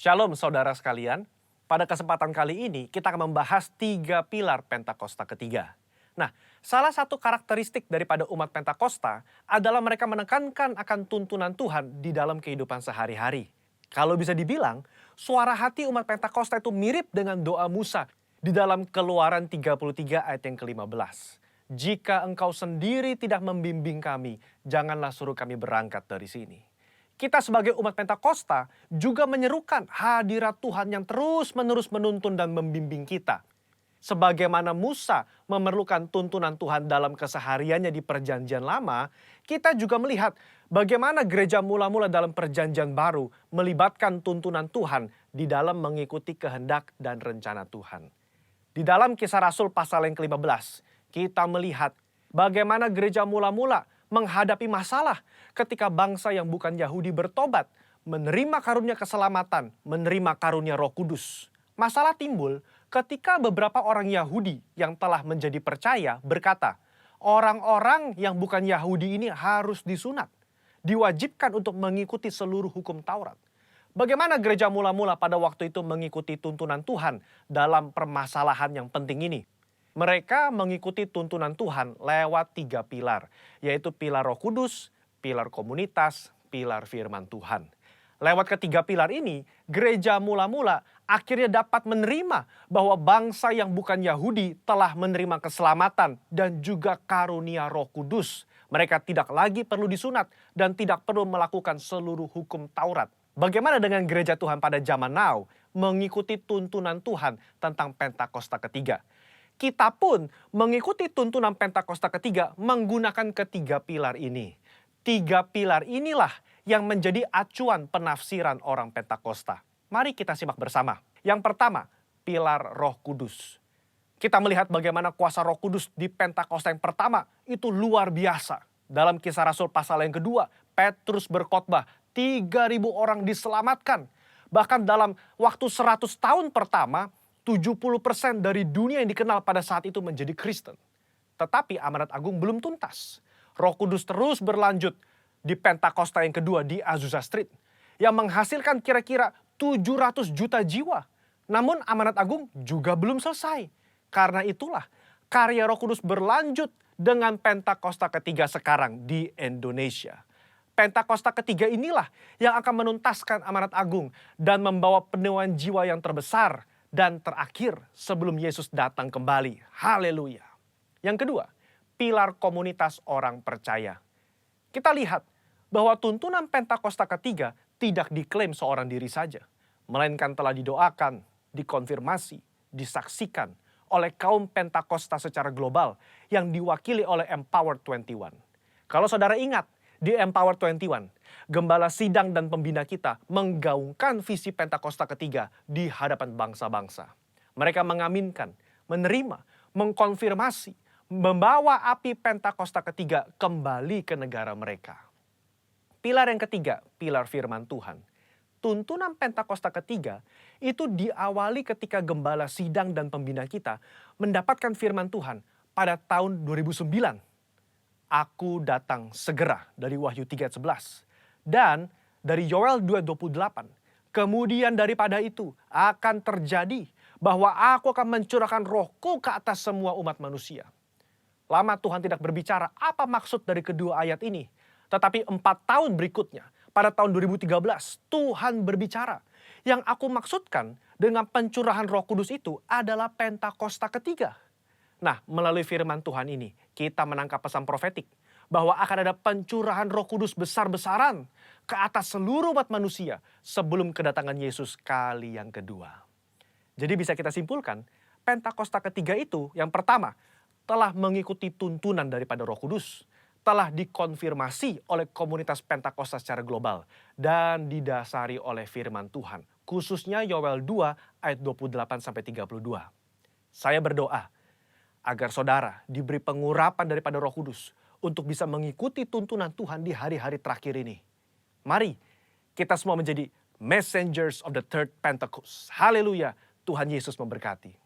Shalom saudara sekalian, pada kesempatan kali ini kita akan membahas 3 pilar Pentakosta ketiga. Nah, salah satu karakteristik daripada umat Pentakosta adalah mereka menekankan akan tuntunan Tuhan di dalam kehidupan sehari-hari. Kalau bisa dibilang, suara hati umat Pentakosta itu mirip dengan doa Musa di dalam Keluaran 33 ayat yang ke-15. Jika engkau sendiri tidak membimbing kami, janganlah suruh kami berangkat dari sini. Kita sebagai umat Pentakosta juga menyerukan hadirat Tuhan yang terus-menerus menuntun dan membimbing kita. Sebagaimana Musa memerlukan tuntunan Tuhan dalam kesehariannya di Perjanjian Lama, kita juga melihat bagaimana gereja mula-mula dalam Perjanjian Baru melibatkan tuntunan Tuhan di dalam mengikuti kehendak dan rencana Tuhan. Di dalam Kisah Rasul pasal yang ke-15, kita melihat bagaimana gereja mula-mula menghadapi masalah ketika bangsa yang bukan Yahudi bertobat, menerima karunia keselamatan, menerima karunia Roh Kudus. Masalah timbul ketika beberapa orang Yahudi yang telah menjadi percaya berkata, orang-orang yang bukan Yahudi ini harus disunat, diwajibkan untuk mengikuti seluruh hukum Taurat. Bagaimana gereja mula-mula pada waktu itu mengikuti tuntunan Tuhan dalam permasalahan yang penting ini? Mereka mengikuti tuntunan Tuhan lewat 3 pilar, yaitu pilar Roh Kudus, pilar komunitas, pilar firman Tuhan. Lewat ketiga pilar ini, gereja mula-mula akhirnya dapat menerima bahwa bangsa yang bukan Yahudi telah menerima keselamatan dan juga karunia Roh Kudus. Mereka tidak lagi perlu disunat dan tidak perlu melakukan seluruh hukum Taurat. Bagaimana dengan gereja Tuhan pada zaman now mengikuti tuntunan Tuhan tentang Pentakosta ketiga? Kita pun mengikuti tuntunan Pentakosta ketiga menggunakan ketiga pilar ini. 3 pilar inilah yang menjadi acuan penafsiran orang Pentakosta. Mari kita simak bersama. Yang pertama, pilar Roh Kudus. Kita melihat bagaimana kuasa Roh Kudus di Pentakosta yang pertama itu luar biasa. Dalam Kisah Rasul pasal yang kedua, Petrus berkhotbah, 3.000 orang diselamatkan. Bahkan dalam waktu 100 tahun pertama, 70% dari dunia yang dikenal pada saat itu menjadi Kristen. Tetapi amanat agung belum tuntas. Roh Kudus terus berlanjut di Pentakosta yang kedua di Azusa Street, yang menghasilkan kira-kira 700 juta jiwa. Namun amanat agung juga belum selesai. Karena itulah karya Roh Kudus berlanjut dengan Pentakosta ketiga sekarang di Indonesia. Pentakosta ketiga inilah yang akan menuntaskan amanat agung dan membawa penuaian jiwa yang terbesar dan terakhir sebelum Yesus datang kembali. Haleluya. Yang kedua, pilar komunitas orang percaya. Kita lihat bahwa tuntunan Pentakosta ketiga tidak diklaim seorang diri saja, melainkan telah didoakan, dikonfirmasi, disaksikan oleh kaum Pentakosta secara global yang diwakili oleh Empower 21. Kalau saudara ingat, di Empower 21, gembala sidang dan pembina kita menggaungkan visi Pentakosta ketiga di hadapan bangsa-bangsa. Mereka mengaminkan, menerima, mengkonfirmasi, membawa api Pentakosta ketiga kembali ke negara mereka. Pilar yang ketiga, pilar firman Tuhan. Tuntunan Pentakosta ketiga itu diawali ketika gembala sidang dan pembina kita mendapatkan firman Tuhan pada tahun 2009. Aku datang segera dari Wahyu 3:11 dan dari Yoel 2:28. Kemudian daripada itu akan terjadi bahwa aku akan mencurahkan rohku ke atas semua umat manusia. Lama Tuhan tidak berbicara apa maksud dari kedua ayat ini. Tetapi 4 tahun berikutnya, pada tahun 2013, Tuhan berbicara. Yang aku maksudkan dengan pencurahan Roh Kudus itu adalah Pentakosta ketiga. Nah, melalui firman Tuhan ini, kita menangkap pesan profetik bahwa akan ada pencurahan Roh Kudus besar-besaran ke atas seluruh umat manusia sebelum kedatangan Yesus kali yang kedua. Jadi bisa kita simpulkan, Pentakosta ketiga itu yang pertama telah mengikuti tuntunan daripada Roh Kudus, telah dikonfirmasi oleh komunitas Pentakosta secara global, dan didasari oleh firman Tuhan, khususnya Yoel 2 ayat 28-32. Saya berdoa agar saudara diberi pengurapan daripada Roh Kudus untuk bisa mengikuti tuntunan Tuhan di hari-hari terakhir ini. Mari kita semua menjadi messengers of the third Pentecost. Haleluya, Tuhan Yesus memberkati.